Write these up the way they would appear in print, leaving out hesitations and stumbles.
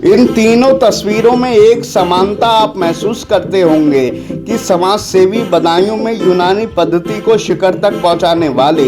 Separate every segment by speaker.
Speaker 1: इन तीनों तस्वीरों में एक समानता आप महसूस करते होंगे कि समाज सेवी बदायूं में यूनानी पद्धति को शिखर तक पहुंचाने वाले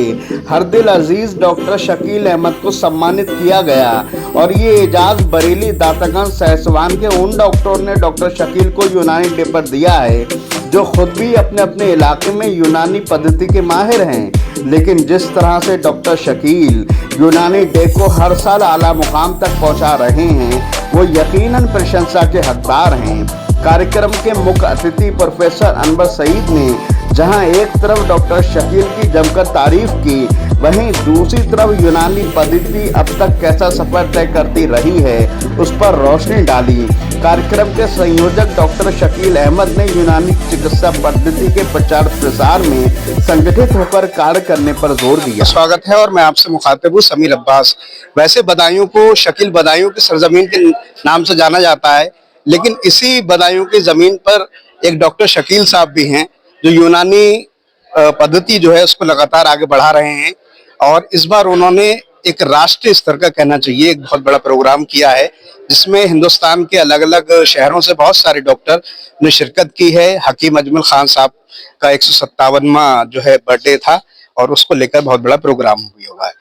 Speaker 1: हरदिल अजीज डॉक्टर शकील अहमद को सम्मानित किया गया। और ये एजाज बरेली दातागंज सहसवान के उन डॉक्टरों ने डॉक्टर शकील को यूनानी डे पर दिया है जो खुद भी अपने अपने इलाके में यूनानी पद्धति के माहिर हैं। लेकिन जिस तरह से डॉक्टर शकील यूनानी डे को हर साल आला मुकाम तक पहुंचा रहे हैं वो यकीनन प्रशंसा के हकदार हैं। कार्यक्रम के मुख्य अतिथि प्रोफेसर अनवर सईद ने जहां एक तरफ डॉक्टर शकील की जमकर तारीफ की, वहीं दूसरी तरफ यूनानी पद्धति अब तक कैसा सफर तय करती रही है उस पर रोशनी डाली। कार्यक्रम के संयोजक डॉक्टर शकील अहमद ने यूनानी चिकित्सा पद्धति के प्रचार प्रसार में संगठित होकर कार्य करने पर जोर दिया।
Speaker 2: स्वागत है और मैं आपसे मुखातिब हूँ समीर अब्बास। वैसे बदायूं को शकील बदायूं की सरजमीन के नाम से जाना जाता है, लेकिन इसी बदायूं की जमीन पर एक डॉक्टर शकील साहब भी हैं जो यूनानी पद्धति जो है उसको लगातार आगे बढ़ा रहे हैं। और इस बार उन्होंने एक राष्ट्रीय स्तर का कहना चाहिए एक बहुत बड़ा प्रोग्राम किया है जिसमें हिंदुस्तान के अलग अलग शहरों से बहुत सारे डॉक्टर ने शिरकत की है। हकीम अजमल खान साहब का 157वां जो है बर्थडे था और उसको लेकर बहुत बड़ा प्रोग्राम भी हुआ है।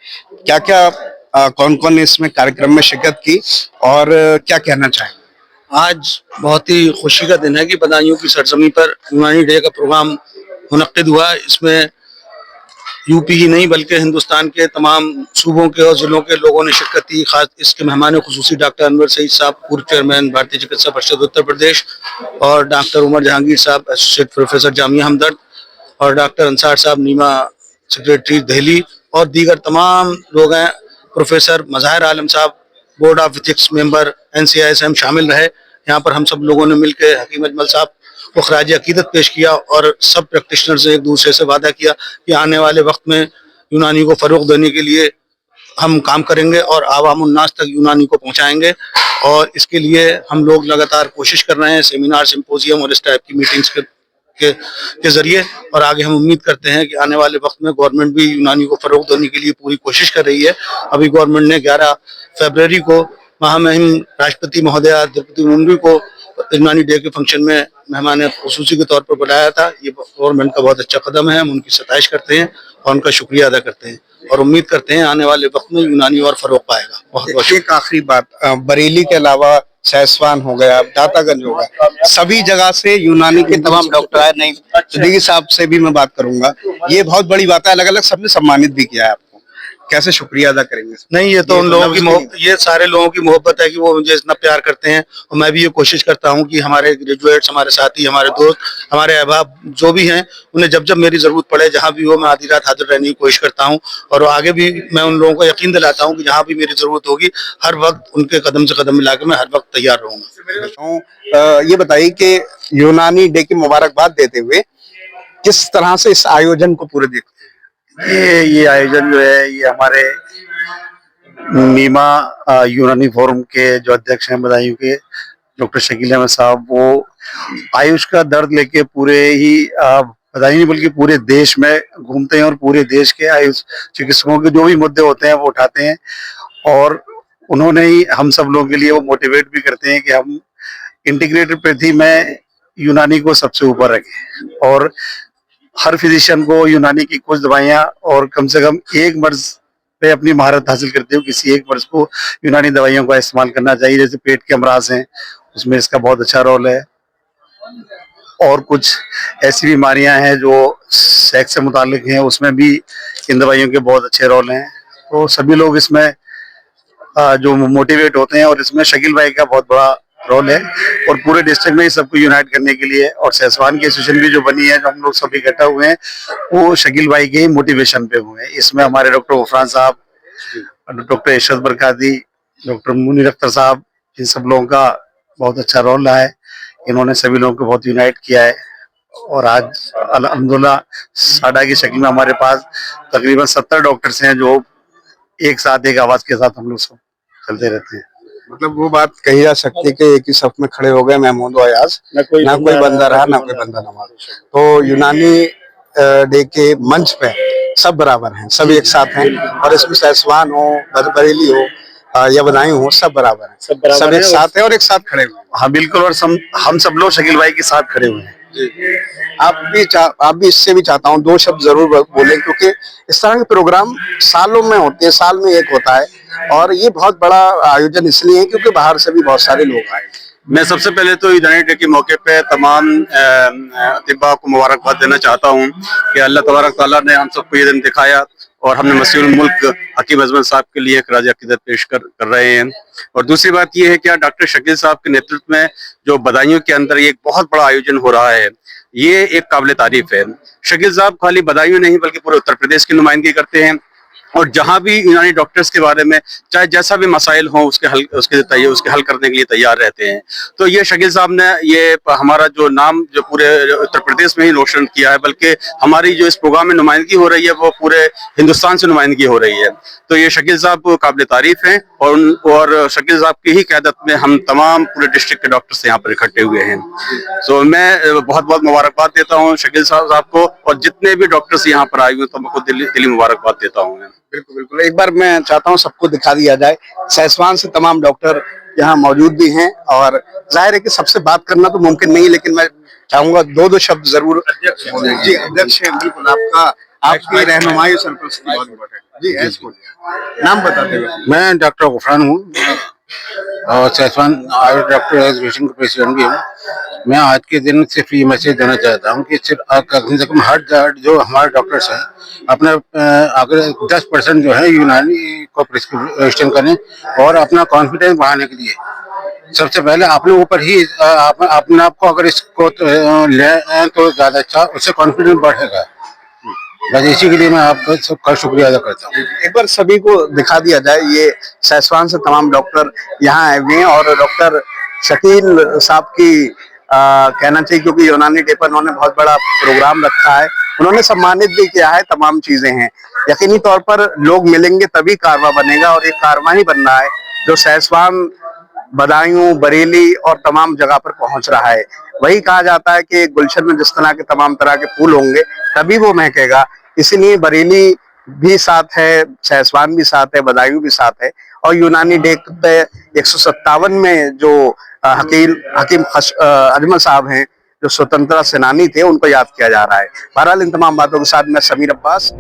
Speaker 2: क्या क्या कौन कौन ने इसमें कार्यक्रम में शिरकत की और क्या कहना चाहेंगे?
Speaker 3: आज बहुत ही खुशी का दिन है कि बदायूं की सरजमी पर यूनानी डे का प्रोग्राम मुनक्किद हुआ। इसमें यूपी ही नहीं बल्कि हिंदुस्तान के तमाम सूबों के और जिलों के लोगों ने शिरकत की। खास इसके मेहमान खुसूसी डॉक्टर अनवर सईद साहब, पूर्व चेयरमैन भारतीय चिकित्सा परिषद उत्तर प्रदेश, और डॉक्टर उमर जहांगीर साहब, एसोसिएट प्रोफेसर जामिया हमदर्द, और डॉक्टर अंसार साहब, नीमा सेक्रेटरी दिल्ली, और दीगर तमाम लोग हैं। प्रोफेसर मज़ाहिर आलम साहब, board of ethics member NCISM शामिल रहे। यहाँ पर हम सब लोगों ने मिलकर हकीम अजमल साहब को खराज अकीदत पेश किया और सब प्रैक्टिशनर्स ने एक दूसरे से वादा किया कि आने वाले वक्त में यूनानी को फ़रोग़ देने के लिए हम काम करेंगे और आवाम उन्नास तक यूनानी को पहुँचाएंगे। और इसके लिए हम लोग लगातार कोशिश कर रहे हैं, सेमिनार, सिम्पोजियम और इस टाइप की मीटिंग्स के जरिए। और आगे हम उम्मीद करते हैं कि आने वाले वक्त में गवर्नमेंट भी यूनानी को फ़रोग़ देने के लिए पूरी कोशिश कर रही है। अभी गवर्नमेंट ने 11 फरवरी को महामहिम राष्ट्रपति महोदया द्रौपदी मुर्मू को यूनानी डे के फंक्शन में मेहमान खुसूसी के तौर पर बुलाया था। ये गवर्नमेंट का बहुत अच्छा कदम है। हम उनकी सताइश करते हैं और उनका शुक्रिया अदा करते हैं और उम्मीद करते हैं आने वाले वक्त में यूनानी और फ़रोग़ पाएगा। बहुत
Speaker 2: एक आखिरी बात, बरेली के अलावा सहसवान हो गया, दातागंज हो गया, सभी जगह से यूनानी के तमाम डॉक्टर आए। नहीं, सिद्दीकी साहब से भी मैं बात करूंगा। ये बहुत बड़ी बात है, अलग अलग सबने सम्मानित भी किया है आपको, कैसे शुक्रिया अदा करेंगे?
Speaker 3: नहीं, ये तो उन लोगों की ये सारे लोगों की मोहब्बत है कि वो मुझे इतना प्यार करते हैं। और मैं भी ये कोशिश करता हूँ कि हमारे ग्रेजुएट्स, हमारे साथी, हमारे दोस्त, हमारे अहबाब जो भी हैं, उन्हें जब जब मेरी जरूरत पड़े, जहाँ भी हो, मैं आधी रात हाजिर रहने की कोशिश करता हूँ। और आगे भी मैं उन लोगों को यकीन दिलाता हूँ कि जहाँ भी मेरी जरूरत होगी हर वक्त उनके कदम से कदम मिला के मैं हर वक्त तैयार रहूंगा।
Speaker 2: ये बताइए कि यूनानी डे की मुबारकबाद देते हुए किस तरह से इस आयोजन को पूरे देखते हैं?
Speaker 4: ये आयोजन जो है ये हमारे नीमा यूनानी फोरम के जो अध्यक्ष हैं बदायूं के डॉक्टर शकील अहमद साहब, वो आयुष का दर्द लेके पूरे ही बदायूं नहीं बल्कि पूरे देश में घूमते हैं और पूरे देश के आयुष चिकित्सकों के जो भी मुद्दे होते हैं वो उठाते हैं। और उन्होंने ही हम सब लोगों के लिए वो मोटिवेट भी करते हैं कि हम इंटीग्रेटेड पद्धति में यूनानी को सबसे ऊपर रखें और हर फिजिशियन को यूनानी की कुछ दवाइयाँ और कम से कम एक मर्ज पे अपनी महारत हासिल करते हो किसी एक मर्ज को यूनानी दवाइयों का इस्तेमाल करना चाहिए। जैसे पेट के अमराज हैं उसमें इसका बहुत अच्छा रोल है, और कुछ ऐसी बीमारियां हैं जो सेक्स से मुतालिक हैं उसमें भी इन दवाइयों के बहुत अच्छे रोल हैं। तो सभी लोग इसमें जो मोटिवेट होते हैं और इसमें शकील भाई का बहुत बड़ा रोल है और पूरे डिस्ट्रिक्ट में सबको यूनाइट करने के लिए। और सहसवान की एसोसिएशन भी जो बनी है, जो हम लोग सभी इकट्ठा हुए हैं, वो शकील भाई के मोटिवेशन पे हुए हैं। इसमें हमारे डॉक्टर गफरान साहब, डॉक्टर इशरत बरकाती, डॉक्टर मुनीर अख्तर साहब, इन सब लोगों का बहुत अच्छा रोल रहा है। इन्होंने सभी लोगों को बहुत यूनाइट किया है। और आज अल्हम्दुलिल्लाह साडा की शक्ल में हमारे पास तकरीबन 70 डॉक्टर्स हैं जो एक साथ एक आवाज के साथ हम लोग सब चलते रहते हैं।
Speaker 2: मतलब वो बात कही जा सकती है कि एक ही सफ में खड़े हो गए महमूद और अयाज, ना कोई बंदा रहा ना कोई बंदा नवाज। तो यूनानी डे के मंच पे सब बराबर हैं, सब एक साथ हैं। और इसमें सहसवान हो, बरेली हो, या बदायूं हो, सब बराबर है, सब एक साथ है और एक साथ खड़े हुए हैं।
Speaker 4: हाँ बिल्कुल, और हम सब लोग शकील भाई के साथ खड़े हुए हैं।
Speaker 2: आप भी इससे भी चाहता हूँ 2 शब्द जरूर बोलें, क्योंकि इस तरह के प्रोग्राम सालों में होते हैं, साल में एक होता है, और ये बहुत बड़ा आयोजन इसलिए है क्योंकि बाहर से भी बहुत सारे लोग आए।
Speaker 3: मैं सबसे पहले तो यूनानी डे के मौके पे तमाम अतिबा को मुबारकबाद देना चाहता हूँ कि अल्लाह तबारक ताला ने हम सबको ये दिन दिखाया और हमने मसीहुल मुल्क हकीम अजमल साहब के लिए एक राज अकीदत पेश कर रहे हैं। और दूसरी बात ये है कि डॉक्टर शकील साहब के नेतृत्व में जो बदायूं के अंदर ये एक बहुत बड़ा आयोजन हो रहा है, ये एक काबिल तारीफ है। शकील साहब खाली बदायूं नहीं बल्कि पूरे उत्तर प्रदेश की नुमाइंदगी करते हैं, और जहां भी यूनानी डॉक्टर्स के बारे में चाहे जैसा भी मसाइल हो उसके हल करने के लिए तैयार रहते हैं। तो ये शकील साहब ने ये हमारा जो नाम जो पूरे उत्तर प्रदेश में ही रोशन किया है, बल्कि हमारी जो इस प्रोग्राम में नुमाइंदगी हो रही है वो पूरे हिंदुस्तान से नुमाइंदगी हो रही है। तो ये शकील साहब काबिल तारीफ हैं, और शकील साहब की ही क़यादत में हम तमाम पूरे डिस्ट्रिक्ट के डॉक्टर्स यहाँ पर इकट्ठे हुए हैं। तो मैं बहुत बहुत मुबारकबाद देता हूँ शकील साहब को, और जितने भी डॉक्टर्स यहाँ पर आए हुए तो मैं उनको दिली मुबारकबाद देता हूँ।
Speaker 2: बिल्कुल बिल्कुल, एक बार मैं चाहता हूँ सबको दिखा दिया जाए, सहसवान से तमाम डॉक्टर यहाँ मौजूद भी हैं, और जाहिर है कि सबसे बात करना तो मुमकिन नहीं, लेकिन मैं चाहूंगा 2 शब्द जरूर। जी अध्यक्ष, बिल्कुल आपकी रहनुमाई सरपरस्ती बहुत इम्पोर्टेंट है। जी एस बोलिए, नाम बताते हुए।
Speaker 5: मैं डॉक्टर गुफरान हूँ और सहसवान आयुष डॉक्टर एसोसिएशन का प्रेसिडेंट भी हूँ। मैं आज के दिन सिर्फ ये मैसेज देना चाहता हूँ कि सिर्फ कम से कम हर जो हमारे डॉक्टर्स हैं अपना अगर 10% जो है यूनानी को प्रिस्क्रिप्शन करें, और अपना कॉन्फिडेंस बढ़ाने के लिए सबसे पहले अपने ऊपर ही अपने आप को अगर इसको लें तो ज्यादा अच्छा, उससे कॉन्फिडेंस बढ़ेगा। बस इसी के लिए मैं आपका सबका शुक्रिया अदा करता हूँ।
Speaker 2: एक बार सभी को दिखा दिया जाए, ये सहसवान से तमाम डॉक्टर यहाँ आए हुए हैं, और डॉक्टर शकील साहब की कहना चाहिए, क्योंकि यूनानी डे पर उन्होंने बहुत बड़ा प्रोग्राम रखा है, उन्होंने सम्मानित भी किया है, तमाम चीजें हैं। यकीनी तौर पर लोग मिलेंगे तभी कारवा बनेगा, और एक कारवा ही बन रहा है जो सहसवान, बदायूं, बरेली और तमाम जगह पर पहुंच रहा है। वही कहा जाता है कि गुलशन में जिस तरह के तमाम तरह के फूल होंगे तभी वो महकेगा, इसीलिए बरेली भी साथ है, सहसवान भी साथ है, बदायूं भी साथ है, और यूनानी डे पे 157 में जो हकीम अजमल साहब हैं जो स्वतंत्रता सेनानी थे, उनको याद किया जा रहा है। बहरहाल इन तमाम बातों के साथ मैं समीर अब्बास।